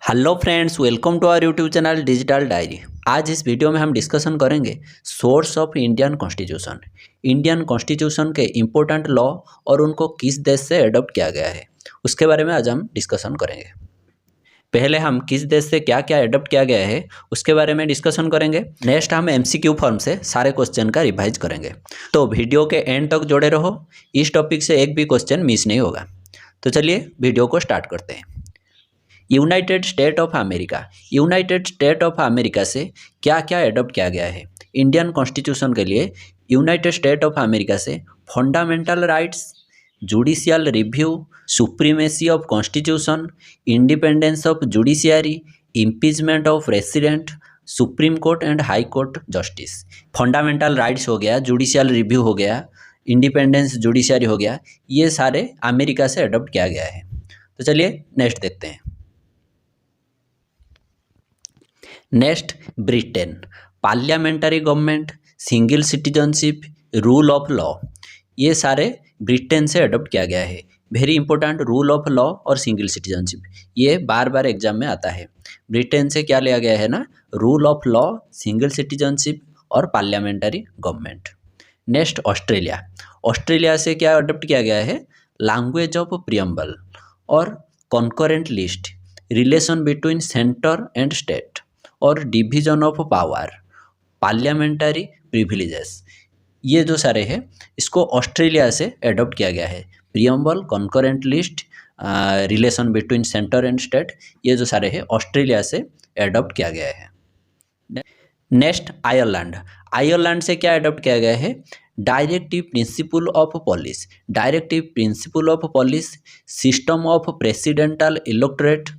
Hello friends, welcome to our YouTube channel digital diary. आज इस video में हम डिस्कशन करेंगे source of Indian constitution. Indian constitution के इम्पोर्टेंट लॉ और उनको किस देश से अडॉप्ट किया गया है उसके बारे में आज हम डिस्कशन करेंगे। पहले हम किस देश से क्या क्या अडॉप्ट किया गया है उसके बारे में डिस्कशन करेंगे। नेक्स्ट हम एमसीक्यू फॉर्म से सारे क्वेश्चन का रिवाइज करेंगे। तो वीडियो के एंड तक जुड़े रहो, इस टॉपिक से एक भी क्वेश्चन मिस नहीं होगा। तो चलिए वीडियो को स्टार्ट करते हैं। United state of America. United state of America से क्या क्या अडॉप्ट किया गया है इंडियन कॉन्स्टिट्यूशन के लिए। यूनाइटेड स्टेट ऑफ अमेरिका से fundamental rights, judicial review, supremacy of constitution, independence of judiciary, impeachment of president, supreme court and high court justice. Fundamental rights हो गया, जुडिशियल रिव्यू हो गया, इंडिपेंडेंस जुडिशियरी हो गया, ये सारे अमेरिका से अडॉप्ट किया गया है। तो चलिए नेक्स्ट देखते हैं। Next Britain. Parliamentary government, single citizenship, rule of law, ये सारे ब्रिटेन से अडॉप्ट किया गया है। Very important, rule of law और सिंगल सिटीजनशिप, ये बार बार एग्जाम में आता है। ब्रिटेन से क्या लिया गया है ना, rule of law, single citizenship और parliamentary government. Next Australia. Australia से क्या अडॉप्ट किया गया है, लैंग्वेज ऑफ प्रियम्बल और concurrent list, relation between centre and state और division of power, parliamentary privileges, ये जो सारे हैं इसको ऑस्ट्रेलिया से अडॉप्ट किया गया है। Preamble, concurrent list, relation between centre and state, ये जो सारे हैं ऑस्ट्रेलिया से अडॉप्ट किया गया है। Next Ireland. आयरलैंड से क्या अडॉप्ट किया गया है, directive principle of policy, directive principle of policy, system of presidential electorate,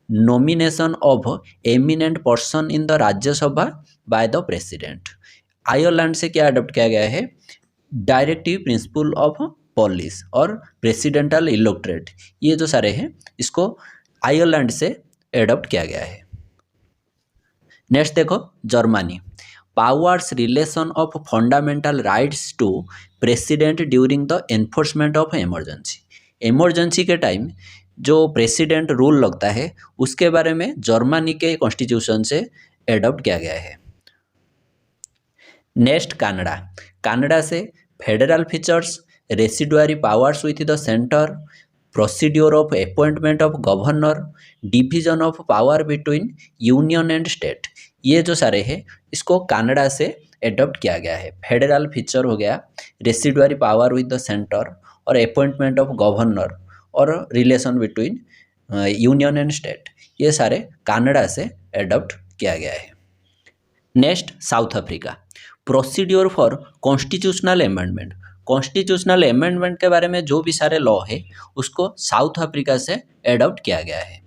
nomination of eminent person in the Rajya Sabha by the president. Ireland से क्या अडॉप्ट किया गया है, डायरेक्टिव प्रिंसिपल ऑफ पॉलिस और प्रेसिडेंटल इलेक्टोरेट, ये जो सारे हैं इसको आयरलैंड से अडॉप्ट किया गया है। नेक्स्ट देखो Germany. Powers relation of fundamental rights to president during the enforcement of emergency. Emergency के टाइम जो प्रेसिडेंट रूल लगता है उसके बारे में जर्मनी के कॉन्स्टिट्यूशन से एडॉप्ट किया गया है। Next Canada. कनाडा से federal features, residuary powers with the centre, procedure of appointment of governor, division of power between union and state, ये जो सारे हैं इसको कनाडा से एडॉप्ट किया गया है। फेडरल फीचर हो गया, residuary power with the centre और अपॉइंटमेंट ऑफ गवर्नर और relation between union and state, ये सारे कनाडा से एडॉप्ट किया गया है। Next south Africa. Procedure for constitutional amendment, constitutional amendment के बारे में जो भी सारे लॉ है उसको साउथ अफ्रीका से एडॉप्ट किया गया है।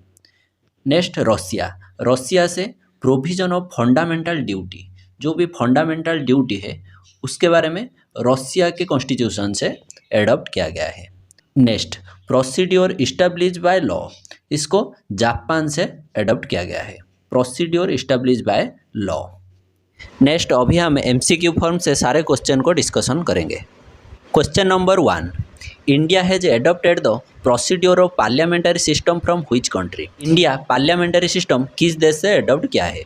नेक्स्ट रसिया। रसिया से प्रोविजन ऑफ फंडामेंटल ड्यूटी, जो भी फंडामेंटल ड्यूटी है उसके बारे में रसिया के कॉन्स्टिट्यूशन से एडॉप्ट किया गया है। Next procedure establish by law, इसको जापान से एडॉप्ट किया गया है। Procedure establish by law. Next अभी हम एमसीक्यू फॉर्म से सारे क्वेश्चन को डिस्कशन करेंगे। Question number 1, India has adopted the procedure of parliamentary system from which country. India parliamentary system किस देश से एडॉप्ट किया है।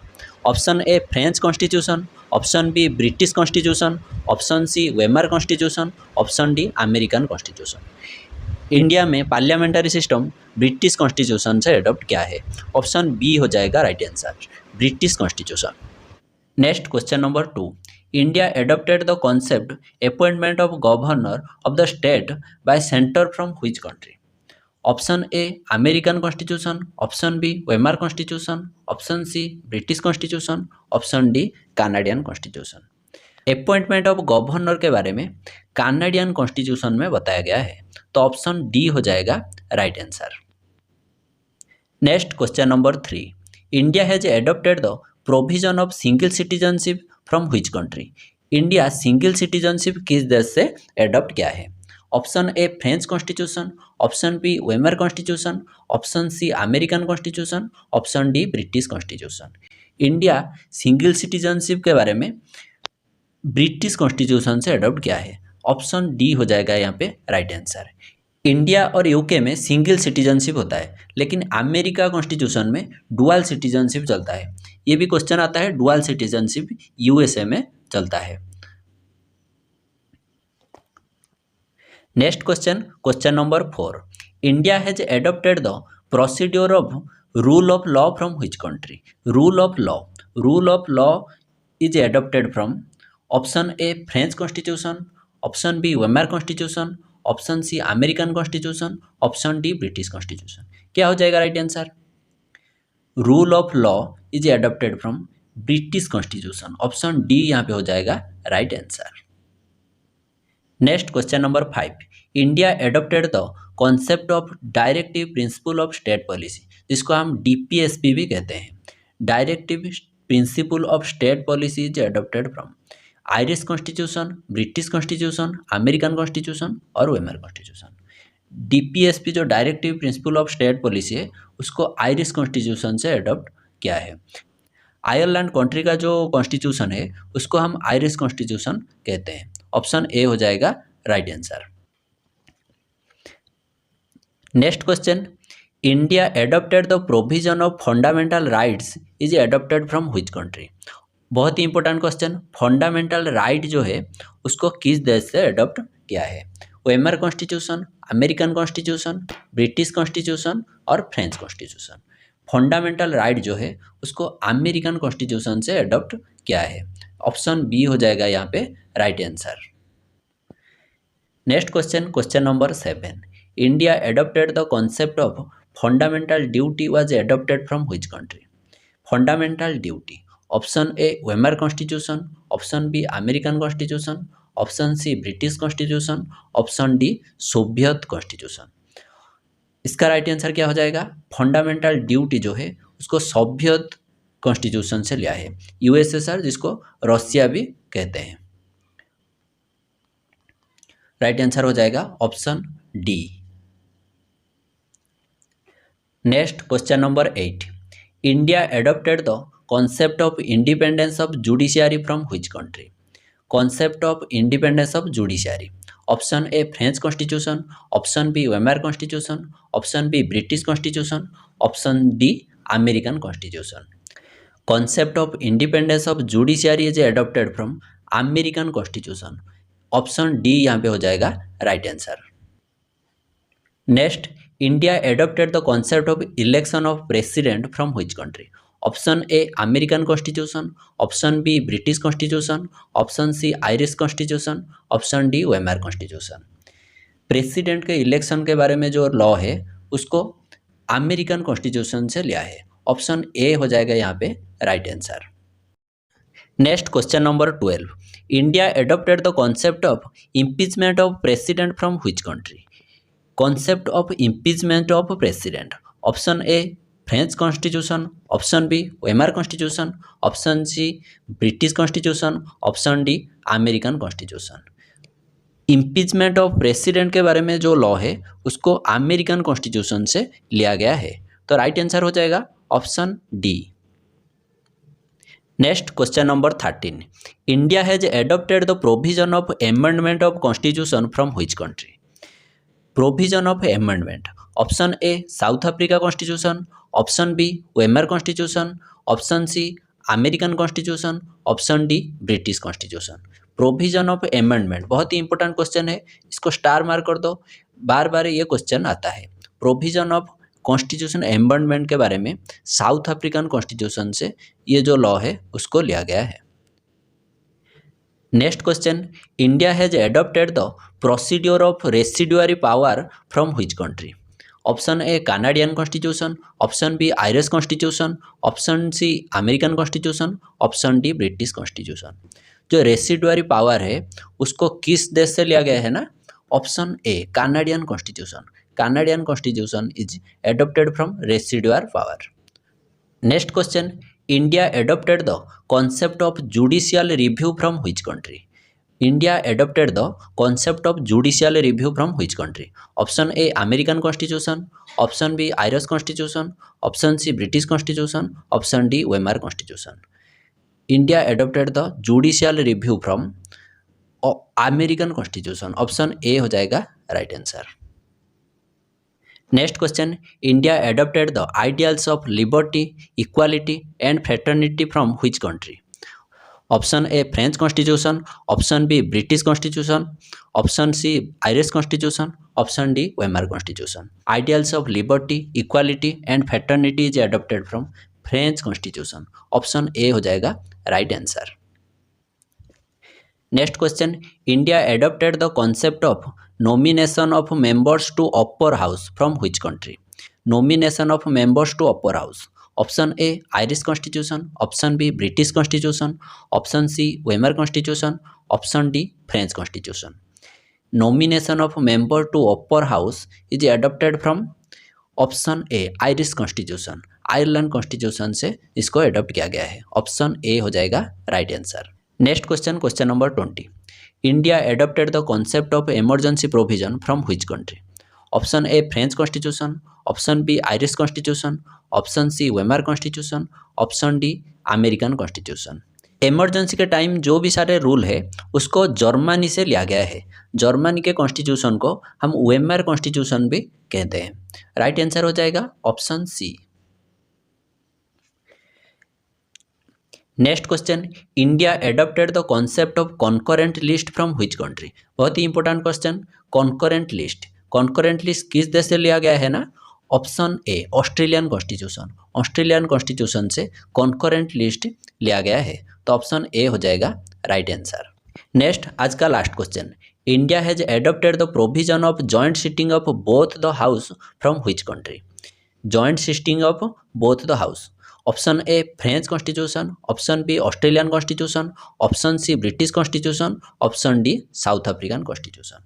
Option A French constitution, option B British constitution, option C Weimar constitution, option D American constitution. India में parliamentary system British constitution से adopt किया है। Option B हो जाएगा right answer, British constitution. Next question number 2, India adopted the concept appointment of governor of the state by centre from which country. Option A American constitution, option B Weimar constitution, option C British constitution, option D Canadian constitution. Appointment of governor के बारे में Canadian constitution में बताया गया है, तो option D हो जाएगा right answer. Next question number 3, India has adopted the provision of single citizenship from which country. India single citizenship किस देश से एडॉप्ट किया है। Option A French constitution, option B Weimar constitution, option C American constitution, option D British constitution. India single citizenship के बारे में British constitution से adopt किया है। ऑप्शन डी हो जाएगा यहाँ पे राइट आंसर। इंडिया और यूके में सिंगल सिटीजनशिप होता है, लेकिन अमेरिका कॉन्स्टिट्यूशन में डुअल सिटीजनशिप चलता है। ये भी क्वेश्चन आता है, डुअल सिटीजनशिप यूएसए में चलता है। Next question, question number 4, India has adopted the procedure of rule of law from which country? Rule of law is adopted from option A French constitution, option B Weimar constitution, option C American constitution, option D British constitution. क्या हो जाएगा right answer? Rule of law is adopted from British constitution, option D यहाँ पे हो जाएगा right answer. Next question number 5, India adopted the concept of directive principle of state policy, जिसको हम DPSP भी कहते हैं। Directive principle of state policy is adopted from Irish constitution, British constitution, American constitution और वेमर कॉन्स्टिट्यूशन। डीपीएसपी जो directive principle of state policy है उसको Irish constitution से एडॉप्ट किया है। आयरलैंड कंट्री का जो कॉन्स्टिट्यूशन है उसको हम आयरिश कॉन्स्टिट्यूशन कहते हैं, ऑप्शन ए हो जाएगा right answer. Next question, India adopted the provision of fundamental rights is adopted from which country? बहुत ही इंपॉर्टेंट क्वेश्चन, फंडामेंटल राइट जो है उसको किस देश से एडॉप्ट किया है? Weimar constitution, American constitution, British constitution और फ्रेंच कॉन्स्टिट्यूशन। फंडामेंटल राइट जो है उसको अमेरिकन कॉन्स्टिट्यूशन से एडॉप्ट किया है, ऑप्शन बी हो जाएगा यहाँ पे right answer. Next question, question number 7, India adopted the concept of fundamental duty was adopted from which country? Fundamental duty, option A Weimar constitution, option B American constitution, option C British constitution, option D Soviet constitution. इसका right answer क्या हो जाएगा? Fundamental duty जो है उसको Soviet constitution से लिया है, यूएसएसआर जिसको रशिया भी कहते हैं। राइट आंसर हो जाएगा option D. Next question number 8, India adopted the concept of independence of judiciary from which country? Concept of independence of judiciary, option A French constitution, option B Weimar constitution, option B British constitution, option D American constitution. Concept of independence of judiciary is adopted from American constitution, option D यहाँ पे हो जाएगा right answer. Next, India adopted the concept of election of president from which country? Option A American constitution, option B British constitution, option C Irish constitution, option D Weimar constitution. President के election के बारे में जो law है उसको American constitution से लिया है, ऑप्शन ए हो जाएगा यहाँ पे right answer. Next question number 12, India adopted the concept of impeachment of president from which country? Concept of impeachment of president, option A French constitution, option B Weimar constitution, option C British constitution, option D American constitution. Impeachment of president के बारे में जो law है उसको American constitution से लिया गया है, तो राइट आंसर हो जाएगा option D. Next question number 13, India has adopted the provision of amendment of constitution from which country? Provision of amendment, option A South Africa constitution, option B Weimar constitution, option C American constitution, option D British constitution. Provision of amendment बहुत ही important question है, इसको star mark कर दो, बार बार ये question आता है। Provision of constitution amendment के बारे में साउथ अफ्रीकन कॉन्स्टिट्यूशन से ये जो लॉ है उसको लिया गया है। Next question, India has adopted the procedure of residuary power from which country? Option A Canadian constitution, option B Irish constitution, option C American constitution, option D British constitution. जो residuary power है उसको किस देश से लिया गया है ना? Option A Canadian constitution, Canadian constitution is adopted from residuary power. Next question, India adopted the concept of judicial review from which country? India adopted the concept of judicial review from which country? Option A American constitution, option B Irish constitution, option C British constitution, option D Weimar constitution. India adopted the judicial review from American constitution, option A हो जाएगा right answer. Next question, India adopted the ideals of liberty, equality and fraternity from which country? Option A French constitution, option B British constitution, option C Irish constitution, option D Weimar constitution. Ideals of liberty, equality and fraternity is adopted from French constitution. Option A हो जाएगा right answer. Next question, India adopted the concept of nomination of members to upper house from which country? Nomination of members to upper house. Option A Irish constitution, option B British constitution, option C Weimar constitution, option D French constitution. Nomination of member to upper house is adopted from option A Irish constitution. Ireland constitution से इसको adopt किया गया है। Option A हो जाएगा right answer. Next question, question number 20, India adopted the concept of emergency provision from which country? Option A French constitution, option B Irish constitution, option C Weimar constitution, option D American constitution. Emergency के time जो भी सारे rule है उसको Germany से लिया गया है। जर्मनी के कॉन्स्टिट्यूशन को हम वेमर कॉन्स्टिट्यूशन भी कहते हैं। राइट आंसर हो जाएगा option C. Next question, India adopted the concept of concurrent list from which country? बहुत ही important question, concurrent list. Concurrent list किस देश से लिया गया है ना? Option A Australian constitution. Australian constitution से कॉन्करेंट लिस्ट लिया गया है, तो ऑप्शन ए हो जाएगा राइट आंसर। नेक्स्ट, आज का last question, India has adopted the provision of joint sitting of both the house from which country? Joint sitting of both the house. Option A French constitution, option B Australian constitution, option C British constitution, option D South African constitution.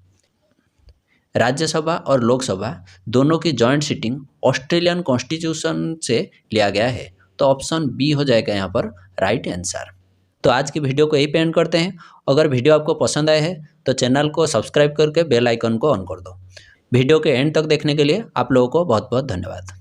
Rajya Sabha और लोकसभा दोनों की joint sitting Australian constitution से लिया गया है, तो option B हो जाएगा यहाँ पर राइट आंसर। तो आज की वीडियो को यही पे एंड करते हैं। अगर वीडियो आपको पसंद आया है तो चैनल को सब्सक्राइब करके बेल आइकन को ऑन कर दो। वीडियो के एंड तक देखने के लिए आप लोगों को बहुत बहुत धन्यवाद।